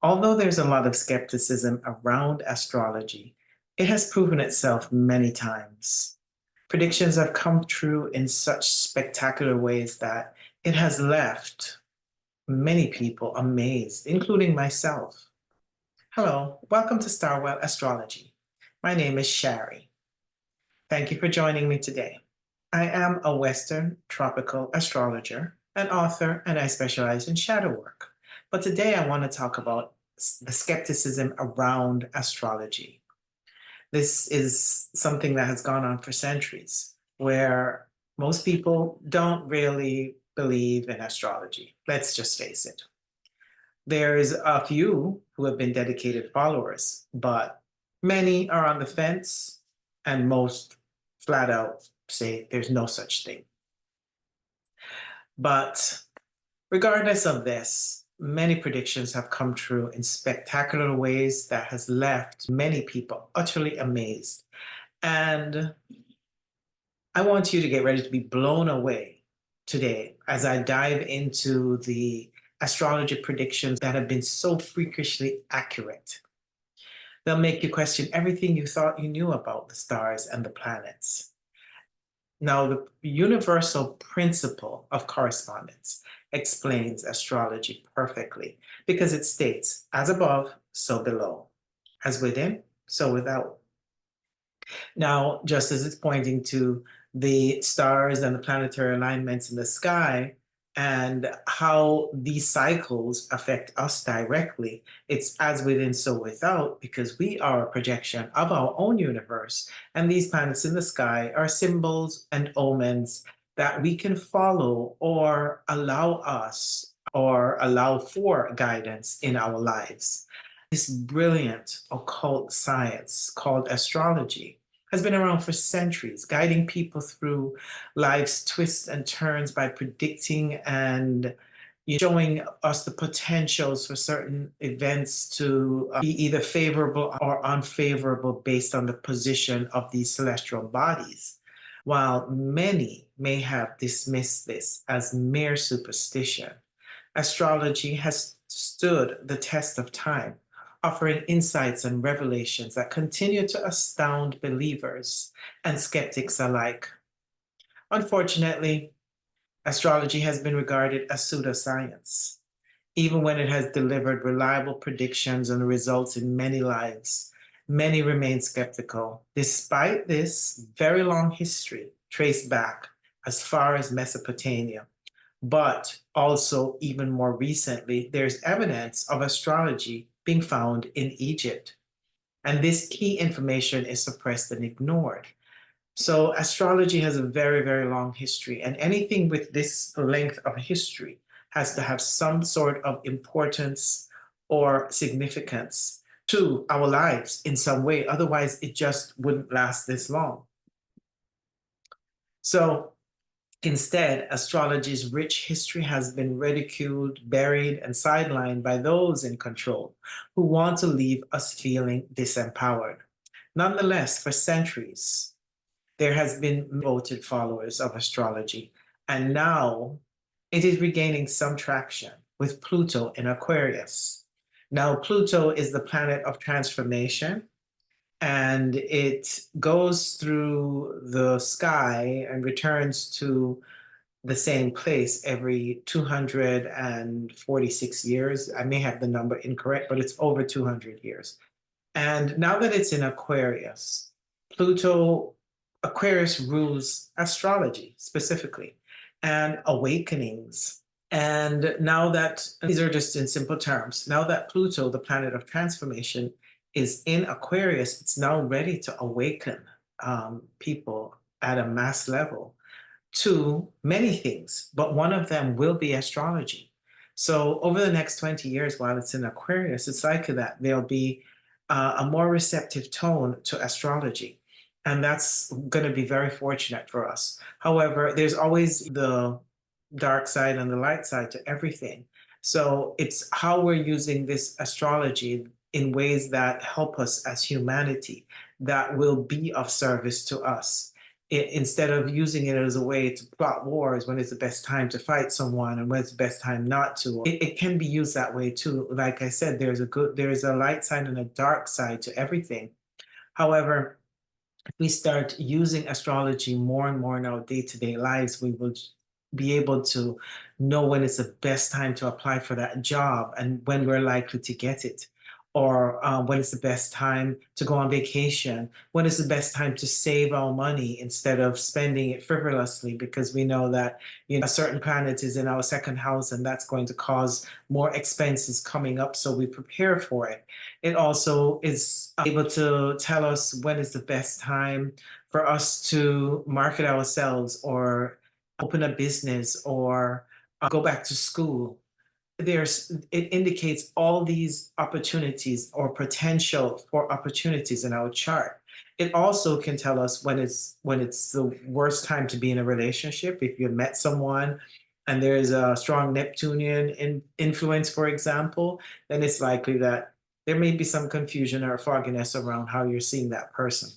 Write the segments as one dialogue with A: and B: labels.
A: Although there's a lot of skepticism around astrology, it has proven itself many times. Predictions have come true in such spectacular ways that it has left many people amazed, including myself. Hello, welcome to Starwell Astrology. My name is Shari. Thank you for joining me today. I am a Western tropical astrologer, an author, and I specialize in shadow work. But today I want to talk about the skepticism around astrology. This is something that has gone on for centuries, where most people don't really believe in astrology. Let's just face it. There's a few who have been dedicated followers, but many are on the fence, and most flat out say there's no such thing. But regardless of this, many predictions have come true in spectacular ways that has left many people utterly amazed. And I want you to get ready to be blown away today as I dive into the astrology predictions that have been so freakishly accurate. They'll make you question everything you thought you knew about the stars and the planets. Now, the universal principle of correspondence explains astrology perfectly because it states, as above, so below, as within, so without. Now, just as it's pointing to the stars and the planetary alignments in the sky and how these cycles affect us directly, it's as within, so without, because we are a projection of our own universe. And these planets in the sky are symbols and omens that we can follow or allow us or allow for guidance in our lives. This brilliant occult science called astrology has been around for centuries, guiding people through life's twists and turns by predicting and showing us the potentials for certain events to be either favorable or unfavorable based on the position of these celestial bodies. While many may have dismissed this as mere superstition, astrology has stood the test of time, offering insights and revelations that continue to astound believers and skeptics alike. Unfortunately, astrology has been regarded as pseudoscience, even when it has delivered reliable predictions and results in many lives. Many remain skeptical, despite this very long history traced back as far as Mesopotamia. But also, even more recently, there's evidence of astrology being found in Egypt. And this key information is suppressed and ignored. So, astrology has a very, very long history, and anything with this length of history has to have some sort of importance or significance to our lives in some way. Otherwise, it just wouldn't last this long. So, instead, astrology's rich history has been ridiculed, buried, and sidelined by those in control who want to leave us feeling disempowered. Nonetheless, for centuries, there has been devoted followers of astrology, and now it is regaining some traction with Pluto in Aquarius. Now, Pluto is the planet of transformation, and it goes through the sky and returns to the same place every 246 years. I may have the number incorrect, but it's over 200 years. And now that it's in Aquarius, Pluto, Aquarius rules astrology specifically and awakenings. And now that, these are just in simple terms, now that Pluto, the planet of transformation, is in Aquarius, it's now ready to awaken people at a mass level to many things, but one of them will be astrology. So over the next 20 years, while it's in Aquarius, it's likely that there'll be a more receptive tone to astrology. And that's going to be very fortunate for us. However, there's always the dark side and the light side to everything. So it's how we're using this astrology in ways that help us as humanity that will be of service to us. instead of using it as a way to plot wars when it's the best time to fight someone and when it's the best time not to. It can be used that way too. Like I said, there is a light side and a dark side to everything. However, if we start using astrology more and more in our day-to-day lives, we will be able to know when it's the best time to apply for that job and when we're likely to get it, or when it's the best time to go on vacation, when it's the best time to save our money instead of spending it frivolously, because we know that a certain planet is in our second house and that's going to cause more expenses coming up, so we prepare for it. It also is able to tell us when is the best time for us to market ourselves or open a business or go back to school. It indicates all these opportunities or potential for opportunities in our chart. It also can tell us when it's the worst time to be in a relationship. If you met someone and there is a strong Neptunian influence, for example, then it's likely that there may be some confusion or fogginess around how you're seeing that person.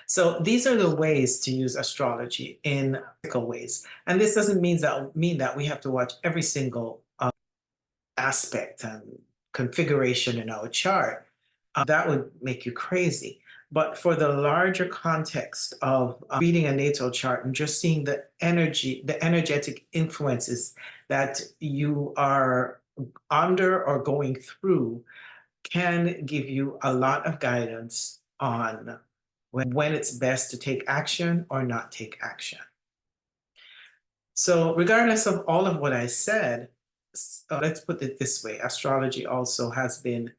A: So these are the ways to use astrology in practical ways. And this doesn't mean that we have to watch every single aspect and configuration in our chart. That would make you crazy. But for the larger context of reading a natal chart and just seeing the energy, the energetic influences that you are under or going through, can give you a lot of guidance on when it's best to take action or not take action. So regardless of all of what I said, let's put it this way: astrology also has been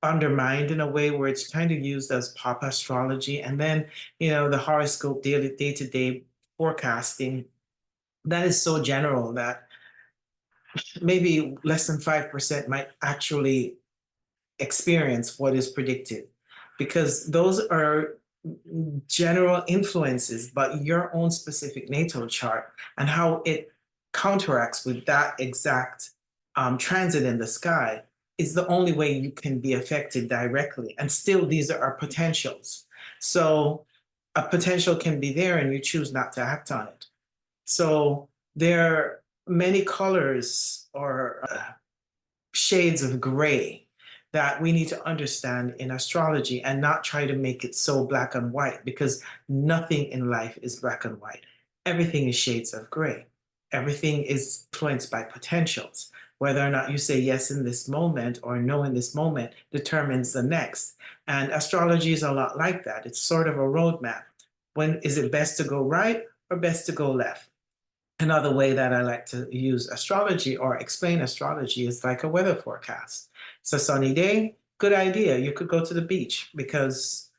A: undermined in a way where it's kind of used as pop astrology, and then the horoscope, daily day-to-day forecasting, that is so general that maybe less than 5% might actually experience what is predicted, because those are general influences, but your own specific natal chart and how it counteracts with that exact transit in the sky is the only way you can be affected directly. And still, these are potentials. So a potential can be there and you choose not to act on it. So there are many colors or shades of gray that we need to understand in astrology and not try to make it so black and white, because nothing in life is black and white. Everything is shades of gray. Everything is influenced by potentials. Whether or not you say yes in this moment or no in this moment determines the next. And astrology is a lot like that. It's sort of a roadmap. When is it best to go right or best to go left? Another way that I like to use astrology or explain astrology is like a weather forecast. It's a sunny day, good idea. You could go to the beach because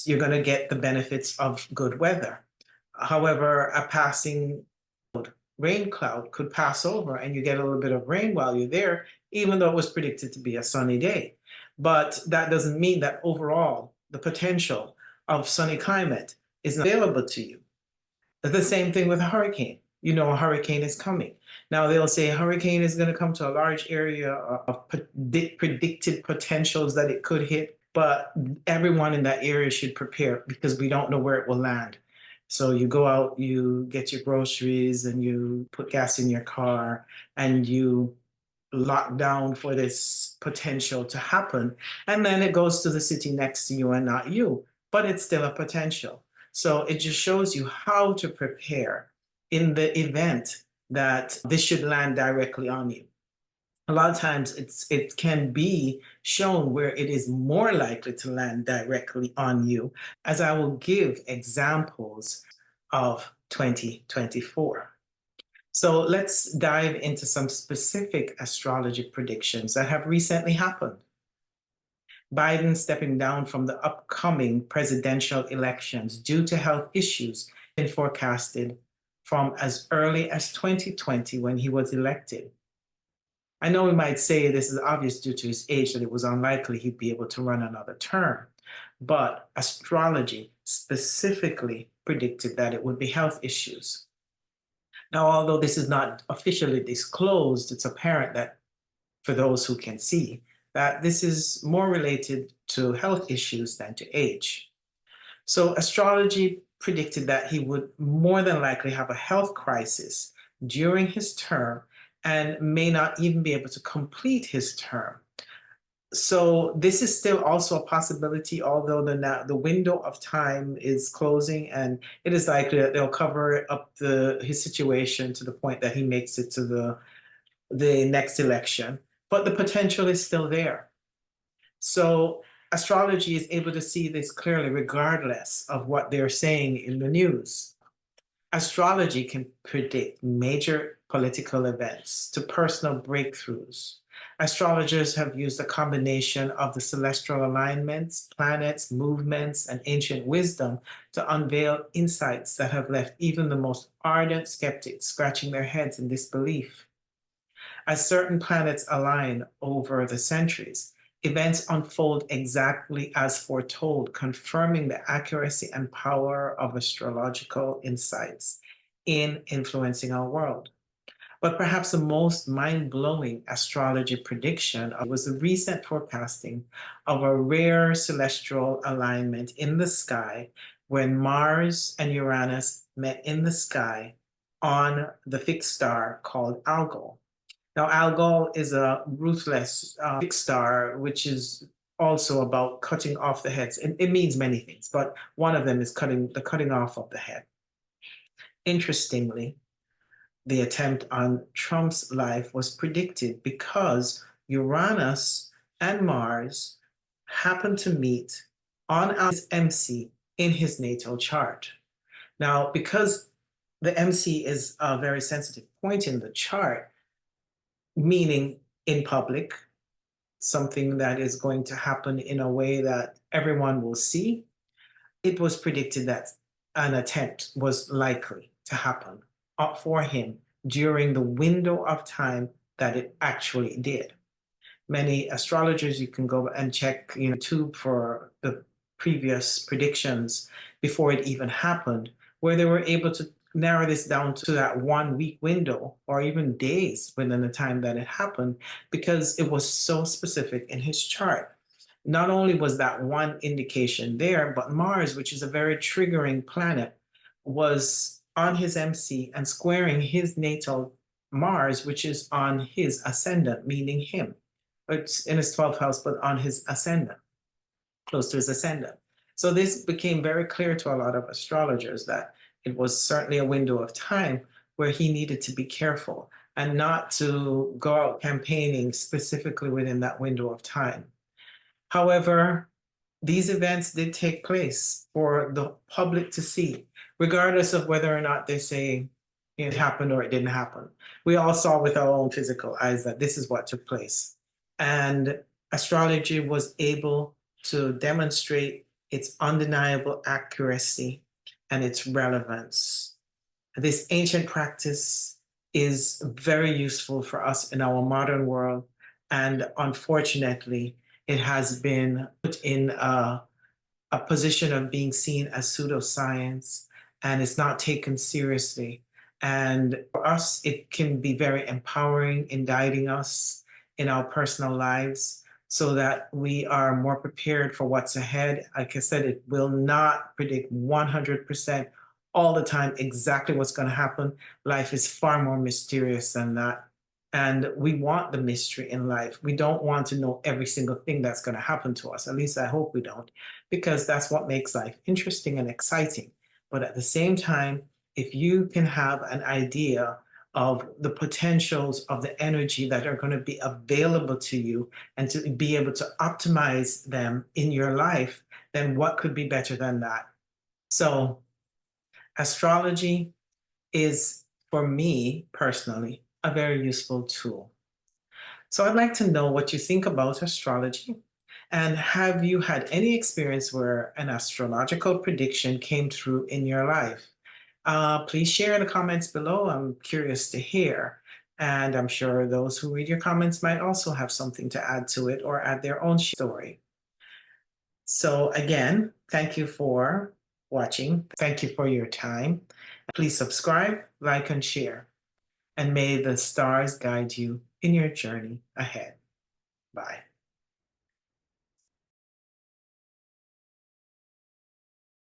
A: you're going to get the benefits of good weather. However, a passing rain cloud could pass over and you get a little bit of rain while you're there, even though it was predicted to be a sunny day. But that doesn't mean that overall the potential of sunny climate is available to you. The same thing with a hurricane. A hurricane is coming. Now they'll say a hurricane is going to come to a large area of predicted potentials that it could hit, but everyone in that area should prepare because we don't know where it will land. So you go out, you get your groceries, and you put gas in your car, and you lock down for this potential to happen. And then it goes to the city next to you and not you, but it's still a potential. So it just shows you how to prepare in the event that this should land directly on you. A lot of times it can be shown where it is more likely to land directly on you, as I will give examples of 2024. So let's dive into some specific astrology predictions that have recently happened. Biden stepping down from the upcoming presidential elections due to health issues been forecasted from as early as 2020 when he was elected. I know we might say this is obvious due to his age that it was unlikely he'd be able to run another term, but astrology specifically predicted that it would be health issues. Now, although this is not officially disclosed, it's apparent that for those who can see, that this is more related to health issues than to age. So astrology predicted that he would more than likely have a health crisis during his term and may not even be able to complete his term. So this is still also a possibility, although the window of time is closing, and it is likely that they'll cover up his situation to the point that he makes it to the next election. But the potential is still there. So astrology is able to see this clearly, regardless of what they're saying in the news. Astrology can predict major political events to personal breakthroughs. Astrologers have used a combination of the celestial alignments, planets, movements, and ancient wisdom to unveil insights that have left even the most ardent skeptics scratching their heads in disbelief. As certain planets align over the centuries, events unfold exactly as foretold, confirming the accuracy and power of astrological insights in influencing our world. But perhaps the most mind-blowing astrology prediction was the recent forecasting of a rare celestial alignment in the sky when Mars and Uranus met in the sky on the fixed star called Algol. Now, Algol is a ruthless fixed star, which is also about cutting off the heads. It means many things, but one of them is the cutting off of the head. Interestingly, the attempt on Trump's life was predicted because Uranus and Mars happened to meet on his MC in his natal chart. Now, because the MC is a very sensitive point in the chart, meaning in public, something that is going to happen in a way that everyone will see, it was predicted that an attempt was likely to happen for him during the window of time that it actually did. Many astrologers, you can go and check YouTube for the previous predictions before it even happened, where they were able to narrow this down to that 1 week window or even days within the time that it happened, because it was so specific in his chart. Not only was that one indication there, but Mars, which is a very triggering planet, was on his MC and squaring his natal Mars, which is on his ascendant, meaning him. It's in his 12th house, but on his ascendant, close to his ascendant. So this became very clear to a lot of astrologers that it was certainly a window of time where he needed to be careful and not to go out campaigning specifically within that window of time. However, these events did take place for the public to see, regardless of whether or not they say it happened or it didn't happen. We all saw with our own physical eyes that this is what took place. And astrology was able to demonstrate its undeniable accuracy and its relevance. This ancient practice is very useful for us in our modern world. And unfortunately, it has been put in a position of being seen as pseudoscience, and it's not taken seriously. And for us, it can be very empowering in guiding us in our personal lives so that we are more prepared for what's ahead. Like I said, it will not predict 100% all the time exactly what's going to happen. Life is far more mysterious than that. And we want the mystery in life. We don't want to know every single thing that's going to happen to us. At least I hope we don't, because that's what makes life interesting and exciting. But at the same time, if you can have an idea of the potentials of the energy that are going to be available to you and to be able to optimize them in your life, then what could be better than that? So astrology is, for me personally, a very useful tool. So I'd like to know what you think about astrology. And have you had any experience where an astrological prediction came true in your life? Please share in the comments below. I'm curious to hear. And I'm sure those who read your comments might also have something to add to it or add their own story. So again, thank you for watching. Thank you for your time. Please subscribe, like, and share. And may the stars guide you in your journey ahead. Bye.